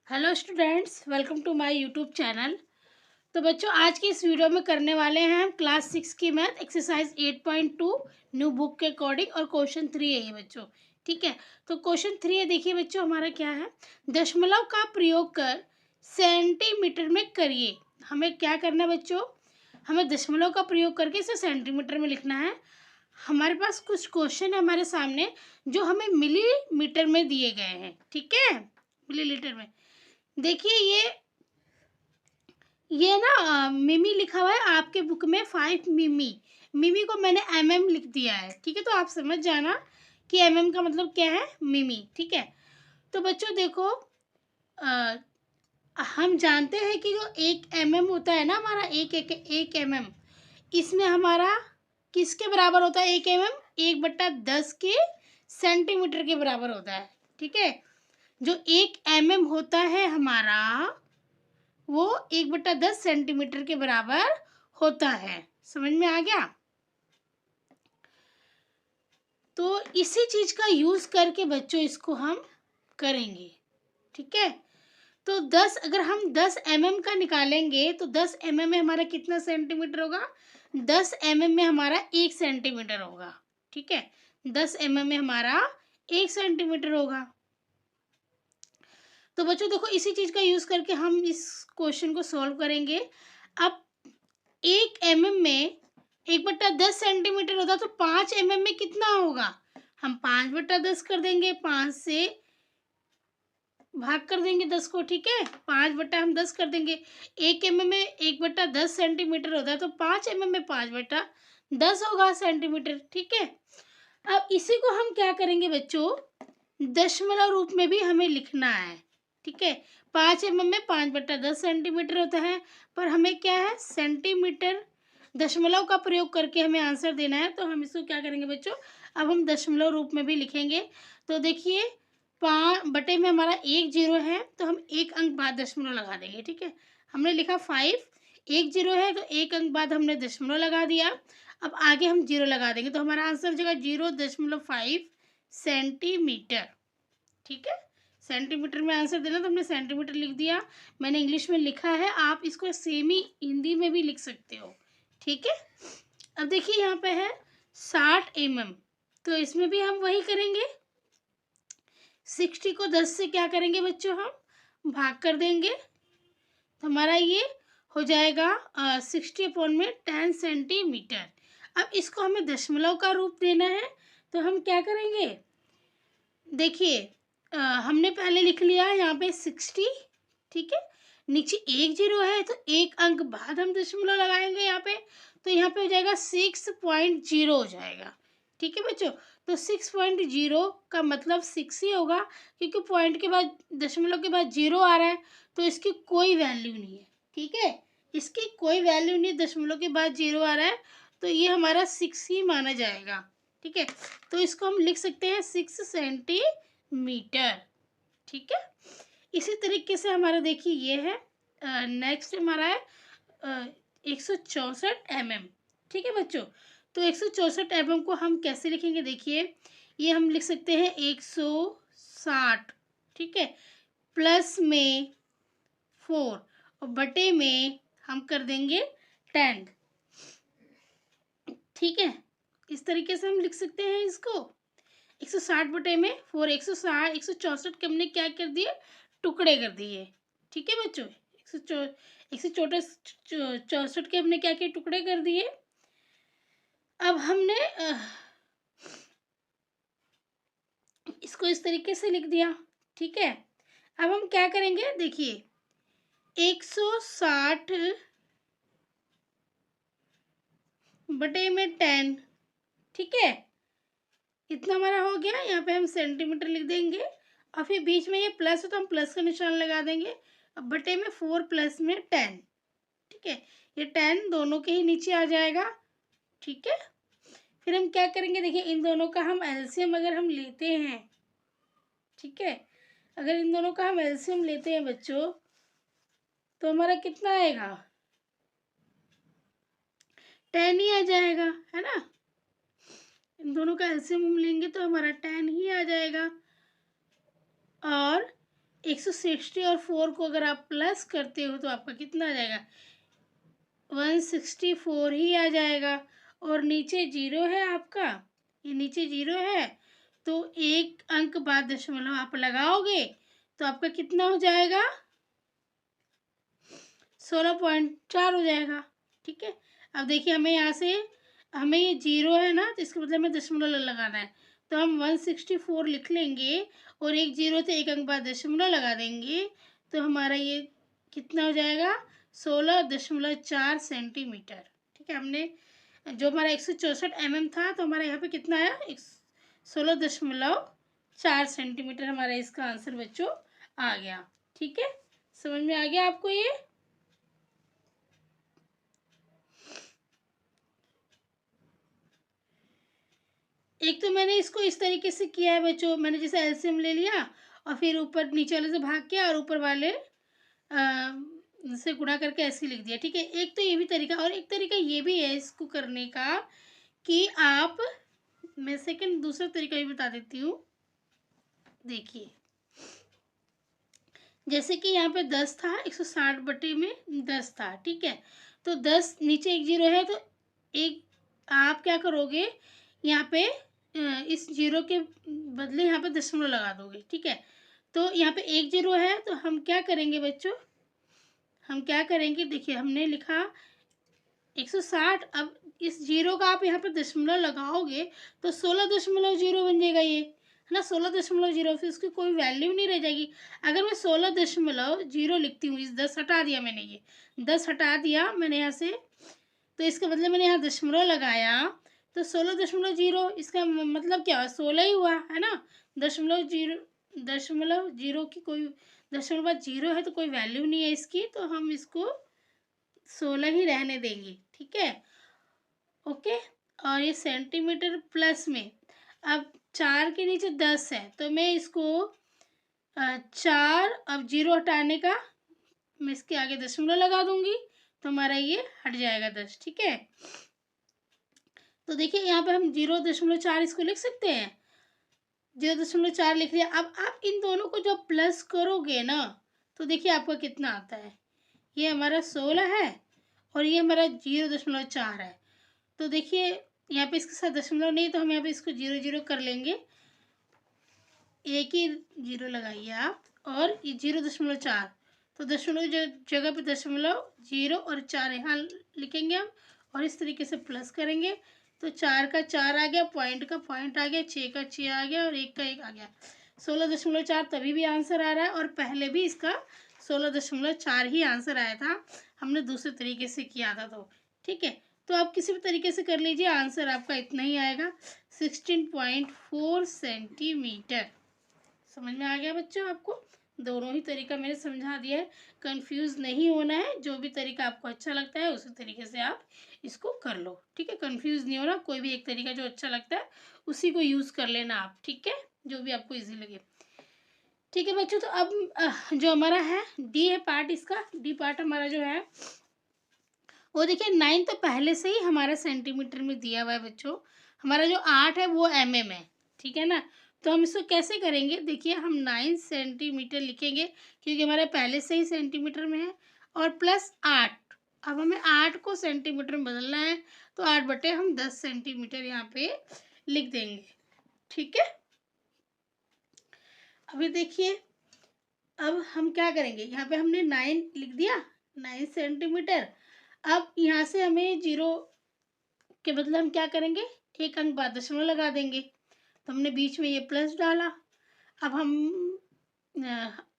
Hello students, welcome to my YouTube channel. तो बच्चों, आज की इस वीडियो में करने वाले हैं हम क्लास 6 की मैथ एक्सरसाइज 8.2 न्यू बुक के अकॉर्डिंग, और क्वेश्चन 3 है ये बच्चों। ठीक है, तो क्वेश्चन 3 है, देखिए बच्चों हमारा क्या है। दशमलव का प्रयोग कर सेंटीमीटर में करिए। हमें क्या करना है बच्चों, हमें दशमलव का प्रयोग करके इसे सेंटीमीटर में लिखना है। हमारे पास कुछ क्वेश्चन है हमारे सामने जो हमें मिलीमीटर में दिए गए हैं। ठीक है, मिलीलीटर में। देखिए ये ना मिमी लिखा हुआ है आपके बुक में 5 मिमी। मिमी को मैंने mm लिख दिया है। ठीक है, तो आप समझ जाना कि mm का मतलब क्या है, मिमी। ठीक है, तो बच्चों देखो, आ, हम जानते हैं कि जो 1 mm होता है ना हमारा, एक mm, इसमें हमारा किसके बराबर होता है 1 mm? 1/10 के सेंटीमीटर के बराबर होता है। ठीक है, जो 1 mm होता है हमारा वो 1/10 सेंटीमीटर के बराबर होता है। समझ में आ गया? तो इसी चीज का यूज करके बच्चों इसको हम करेंगे। ठीक है, तो 10, अगर हम 10 mm का निकालेंगे तो 10 mm में हमारा कितना सेंटीमीटर होगा? 10 mm में हमारा 1 सेंटीमीटर होगा। ठीक है, 10 mm में हमारा 1 सेंटीमीटर होगा। तो बच्चों देखो, इसी चीज का यूज करके हम इस क्वेश्चन को सॉल्व करेंगे। अब 1 mm में 1/10 सेंटीमीटर होता तो 5 mm में कितना होगा? हम 5/10 कर देंगे, 5 से भाग कर देंगे 10 को। ठीक है, 5/10 कर देंगे। 1 mm में 1/10 सेंटीमीटर होता है तो 5 mm में 5/10 होगा सेंटीमीटर। ठीक है, अब इसी को हम क्या करेंगे बच्चों, दशमलव रूप में भी हमें लिखना है। ठीक है, 5 mm में 5/10 सेंटीमीटर होता है, पर हमें क्या है, सेंटीमीटर दशमलव का प्रयोग करके हमें आंसर देना है। तो हम इसको क्या करेंगे बच्चों, अब हम दशमलव रूप में भी लिखेंगे। तो देखिए, 5 में हमारा 1 0 है तो हम 1 अंक बाद दशमलव लगा देंगे। ठीक है, हमने लिखा 5, 1 0 है तो 1 अंक बाद हमने दशमलव लगा दिया। अब आगे हम 0 लगा देंगे तो हमारा आंसर हो जाएगा 0.5 सेंटीमीटर। ठीक है, सेंटीमीटर में आंसर देना तो हमने सेंटीमीटर लिख दिया। मैंने इंग्लिश में लिखा है, आप इसको सेम ही हिंदी में भी लिख सकते हो। ठीक है, अब देखिए यहाँ पे है 60 mm, तो इसमें भी हम वही करेंगे। 60 को 10 से क्या करेंगे बच्चों, हम भाग कर देंगे तो हमारा ये हो जाएगा 60/10 सेंटीमीटर। अब इसको हमें दशमलव का रूप देना है तो हम क्या करेंगे, देखिए हमने पहले लिख लिया यहाँ पे 60। ठीक है, नीचे 1 0 है तो 1 अंक बाद हम दशमलव लगाएंगे यहाँ पे, तो यहाँ पे हो जाएगा 6.0 हो जाएगा। ठीक है बच्चों, तो 6.0 का मतलब 6 ही होगा, क्योंकि पॉइंट के बाद, दशमलव के बाद 0 आ रहा है तो इसकी कोई वैल्यू नहीं है। ठीक है, इसकी कोई वैल्यू नहीं, दशमलव के बाद 0 आ रहा है तो ये हमारा 6 ही माना जाएगा। ठीक है, तो इसको हम लिख सकते हैं 6 सेंटीमीटर। ठीक है, इसी तरीके से हमारा देखिए ये है, नेक्स्ट हमारा है 164 mm। ठीक है बच्चों, तो 164 mm को हम कैसे लिखेंगे, देखिए ये हम लिख सकते हैं 160। ठीक है, प्लस में 4 और बटे में हम कर देंगे 10। ठीक है, इस तरीके से हम लिख सकते हैं इसको। 160 बटे में 4, 160, 164 के हमने क्या कर दिए, टुकड़े कर दिए। ठीक है बच्चों, 164 के हमने क्या किए, टुकड़े कर दिए। अब हमने इसको इस तरीके से लिख दिया। ठीक है, अब हम क्या करेंगे, देखिए 160 बटे में 10। ठीक है, इतना हमारा हो गया। यहाँ पे हम सेंटीमीटर लिख देंगे और फिर बीच में ये प्लस है तो हम प्लस का निशान लगा देंगे। अब बटे में 4 प्लस में 10। ठीक है, ये 10 दोनों के ही नीचे आ जाएगा। ठीक है, फिर हम क्या करेंगे, देखिए इन दोनों का हम एलसीएम अगर हम लेते हैं, ठीक है, अगर इन दोनों का हम एलसीएम लेते हैं बच्चों तो हमारा कितना आएगा, 10 ही आ जाएगा, है ना। इन दोनों का एलसीएम हम लेंगे तो हमारा 10 ही आ जाएगा। और 160 और 4 को अगर आप प्लस करते हो तो आपका कितना आ जाएगा, 164 ही आ जाएगा। और नीचे जीरो है आपका, ये नीचे जीरो है, तो एक अंक बाद दशमलव आप लगाओगे तो आपका कितना हो जाएगा, 16.4 हो जाएगा। ठीक है, अब देखिए हमें यहाँ से, हमें ये जीरो है ना, तो इसका मतलब हमें दशमलव लगाना है, तो हम 164 लिख लेंगे और एक जीरो से एक अंक बाद दशमलव लगा देंगे, तो हमारा ये कितना हो जाएगा, 16.4 सेंटीमीटर। ठीक है, हमने जो हमारा 164 mm था, तो हमारा यहाँ पे कितना आया, 16.4 सेंटीमीटर हमारा इसका आंसर बच्चों आ गया। ठीक है, समझ में आ गया आपको ये। एक तो मैंने इसको इस तरीके से किया है बच्चों, मैंने जैसे एलसीएम ले लिया और फिर ऊपर नीचे वाले से भाग किया और ऊपर वाले से गुणा करके ऐसे लिख दिया। ठीक है, एक तो ये भी तरीका, और एक तरीका ये भी है इसको करने का कि आप, मैं सेकंड दूसरा तरीका भी बता देती हूँ। देखिए जैसे कि यहाँ पे 10 था, 160 बटे में 10 था। ठीक है, तो 10 नीचे एक जीरो है, तो एक आप क्या करोगे, यहाँ पे इस जीरो के बदले यहाँ पे दशमलव लगा दोगे। ठीक है, तो यहाँ पे एक जीरो है, तो हम क्या करेंगे बच्चों, हम क्या करेंगे, देखिए हमने लिखा 160, अब इस जीरो का आप यहाँ पे दशमलव लगाओगे तो 16.0 बन जाएगा ये, है ना, 16.0, फिर उसकी कोई वैल्यू नहीं रह जाएगी। अगर मैं 16.0 लिखती हूँ, इस 10 हटा दिया मैंने, ये 10 हटा दिया मैंने यहाँ से, तो इसका मतलब मैंने यहाँ दशमलव लगाया, तो 16.0 इसका मतलब क्या हुआ, 16 ही हुआ, है ना। दशमलव जीरो की कोई, दशमलव बाद जीरो है तो कोई वैल्यू नहीं है इसकी, तो हम इसको 16 ही रहने देंगे। ठीक है, ओके। और ये सेंटीमीटर प्लस में, अब 4 के नीचे 10 है, तो मैं इसको 4, अब जीरो हटाने का, मैं इसके आगे दशमलव लगा दूंगी, तो हमारा ये हट जाएगा 10। ठीक है, तो देखिए यहाँ पे हम 0.4 इसको लिख सकते हैं, 0.4 लिख लिया। अब आप इन दोनों को जब प्लस करोगे ना, तो देखिए आपका कितना आता है, ये हमारा 16 है और ये हमारा 0.4 है। तो देखिए यहाँ पे इसके साथ दशमलव नहीं, तो हम यहाँ पे इसको 0 0 कर लेंगे, एक ही जीरो लगाइए आप, और ये 0.4, तो दशमलव जगह पे दशमलव, 0 और 4 यहाँ लिखेंगे हम, और इस तरीके से प्लस करेंगे, तो 4 का 4 आ गया, पॉइंट का पॉइंट आ गया, 6 का 6 आ गया और 1 का 1 आ गया। 16.4 तभी भी आंसर आ रहा है, और पहले भी इसका 16.4 ही आंसर आया था, हमने दूसरे तरीके से किया था। तो ठीक है, तो आप किसी भी तरीके से कर लीजिए, आंसर आपका इतना ही आएगा, 16.4 सेंटीमीटर। समझ में आ गया बच्चों आपको, दोनों ही तरीका मैंने समझा दिया है, कंफ्यूज नहीं होना है, जो भी तरीका आपको अच्छा लगता है उसी तरीके से आप इसको कर लो। ठीक है, कंफ्यूज नहीं होना, कोई भी एक तरीका जो अच्छा लगता है उसी को यूज़ कर लेना आप। ठीक है, जो भी आपको इजी लगे। ठीक है बच्चों, तो अब जो हमारा है डी है पार्ट, इसका डी पार्ट हमारा जो है वो देखिए 9 तो पहले से ही हमारा सेंटीमीटर में दिया हुआ है बच्चों, हमारा जो 8 है वो mm है। ठीक है ना, तो हम इसको कैसे करेंगे, देखिए हम 9 सेंटीमीटर लिखेंगे क्योंकि हमारे पहले से ही सेंटीमीटर में है, और प्लस 8, अब हमें 8 को सेंटीमीटर में बदलना है, तो 8 बटे हम 10 सेंटीमीटर यहाँ पे लिख देंगे। ठीक है, अभी देखिए अब हम क्या करेंगे, यहाँ पे हमने 9 लिख दिया, 9 सेंटीमीटर। अब यहाँ से हमें 0 के बदले हम क्या करेंगे, एक अंक बाद दशमलव लगा देंगे, तो हमने बीच में ये प्लस डाला। अब हम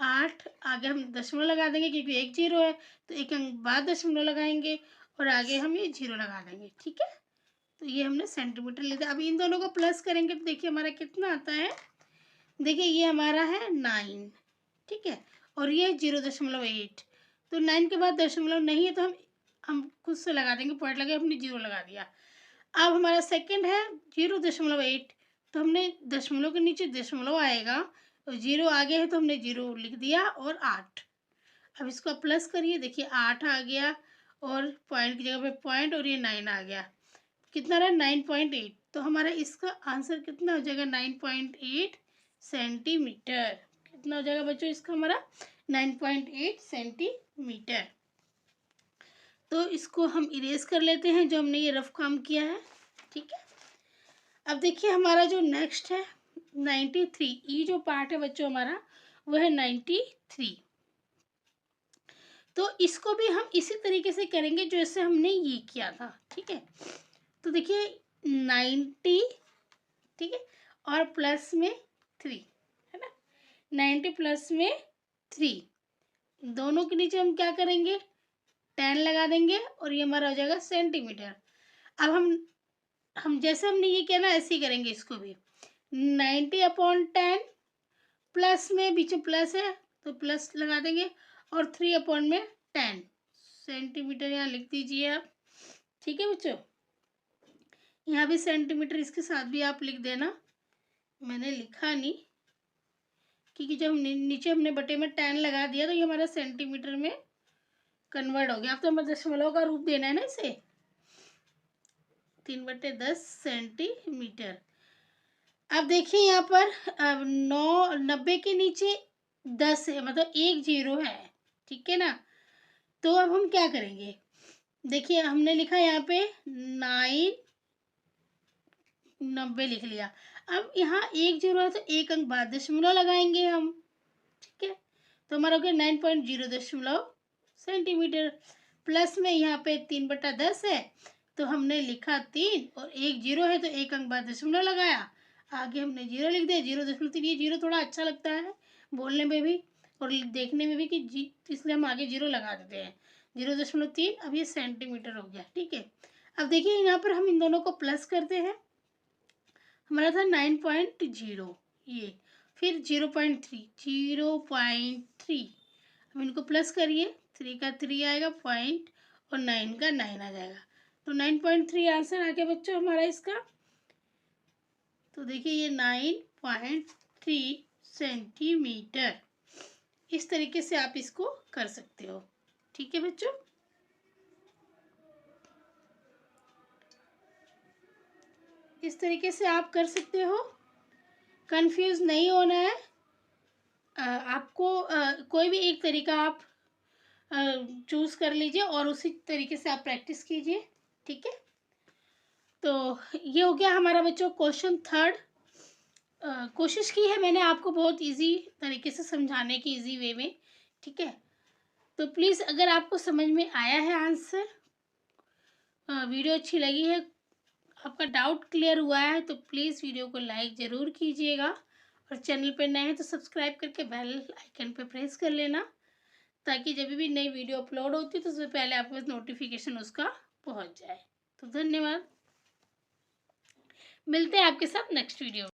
8 आगे हम दशमलव लगा देंगे क्योंकि एक 0 है, तो एक अंक बाद दशमलव लगाएंगे और आगे हम ये 0 लगा देंगे। ठीक है, तो ये हमने सेंटीमीटर ले दिया। अब इन दोनों को प्लस करेंगे तो देखिए हमारा कितना आता है, देखिए ये हमारा है 9। ठीक है, और ये 0.8, तो 9 के बाद दशमलव नहीं है, तो हम खुद से लगा देंगे, पॉइंट लगे हमने 0 लगा दिया। अब हमारा सेकंड है 0.8, तो हमने दशमलव के नीचे दशमलव आएगा और 0 आगे है तो हमने 0 लिख दिया, और 8। अब इसको प्लस करिए, देखिए 8 आ गया और पॉइंट की जगह पे पॉइंट, और ये 9 आ गया, कितना रहा 9.8, तो हमारा इसका आंसर कितना हो जाएगा 9.8 सेंटीमीटर। कितना हो जाएगा बच्चों इसका हमारा 9.8 सेंटीमीटर। तो इसको हम इरेज कर लेते हैं जो हमने ये रफ काम किया है। ठीक है, अब देखिए हमारा जो नेक्स्ट है 93, ये जो पार्ट है बच्चों हमारा वो है 93। तो इसको भी हम इसी तरीके से करेंगे जैसे हमने ये किया था। ठीक है, तो देखिए 90, ठीक है, और प्लस में 3, है ना, 90 प्लस में 3, दोनों के नीचे हम क्या करेंगे 10 लगा देंगे और ये हमारा हो जाएगा सेंटीमीटर। अब हम जैसे हमने ये किया ना ऐसे ही करेंगे इसको भी। 90/10 प्लस में बीच में प्लस है तो प्लस लगा देंगे और 3/10 सेंटीमीटर यहाँ लिख दीजिए आप। ठीक है बच्चों, यहाँ भी सेंटीमीटर इसके साथ भी आप लिख देना, मैंने लिखा नहीं क्योंकि जब नीचे हमने बटे में 10 लगा दिया तो ये हमारा सेंटीमीटर में कन्वर्ट हो गया। अब तो हमें दशमलव का रूप देना है ना इसे, 3/10 सेंटीमीटर। अब देखिए यहाँ पर 90 के नीचे 10 है, मतलब 1 0 है। ठीक है ना, तो अब हम क्या करेंगे, देखिए हमने लिखा यहाँ पे 90 लिख लिया। अब यहाँ 1 0 है तो एक अंक बाद दशमलव लगाएंगे हम। ठीक है, तो हमारा हो गया 9.0 सेंटीमीटर। प्लस में यहाँ पे 3/10 है तो हमने लिखा 3 और 1 0 है तो एक अंक बाद दशमलव लगाया, आगे हमने 0 लिख दिया, 0.3। ये 0 थोड़ा अच्छा लगता है बोलने में भी और देखने में भी कि इसलिए हम आगे 0 लगा देते हैं, 0.3। अब ये सेंटीमीटर हो गया। ठीक है, अब देखिए यहाँ पर हम इन दोनों को प्लस करते हैं, हमारा था 9.0, ये फिर 0.3, अब इनको प्लस करिए, 3 का 3 आएगा पॉइंट और 9 का 9 आ जाएगा, तो 9.3 आंसर आ गया बच्चों हमारा इसका। तो देखिए ये 9.3 सेंटीमीटर, इस तरीके से आप इसको कर सकते हो। ठीक है बच्चों, इस तरीके से आप कर सकते हो, कंफ्यूज नहीं होना है। आपको कोई भी एक तरीका आप चूज़ कर लीजिए और उसी तरीके से आप प्रैक्टिस कीजिए। ठीक है, तो ये हो गया हमारा बच्चों क्वेश्चन 3। कोशिश की है मैंने आपको बहुत इजी तरीके से समझाने की, इजी वे में। ठीक है, तो प्लीज़ अगर आपको समझ में आया है आंसर, वीडियो अच्छी लगी है, आपका डाउट क्लियर हुआ है, तो प्लीज़ वीडियो को लाइक ज़रूर कीजिएगा और चैनल पर नए हैं तो सब्सक्राइब करके बेल आइकन पर प्रेस कर लेना, ताकि जब भी नई वीडियो अपलोड होती है तो उससे पहले आपके पास नोटिफिकेशन उसका पहुंच जाए। तो धन्यवाद, मिलते हैं आपके साथ नेक्स्ट वीडियो।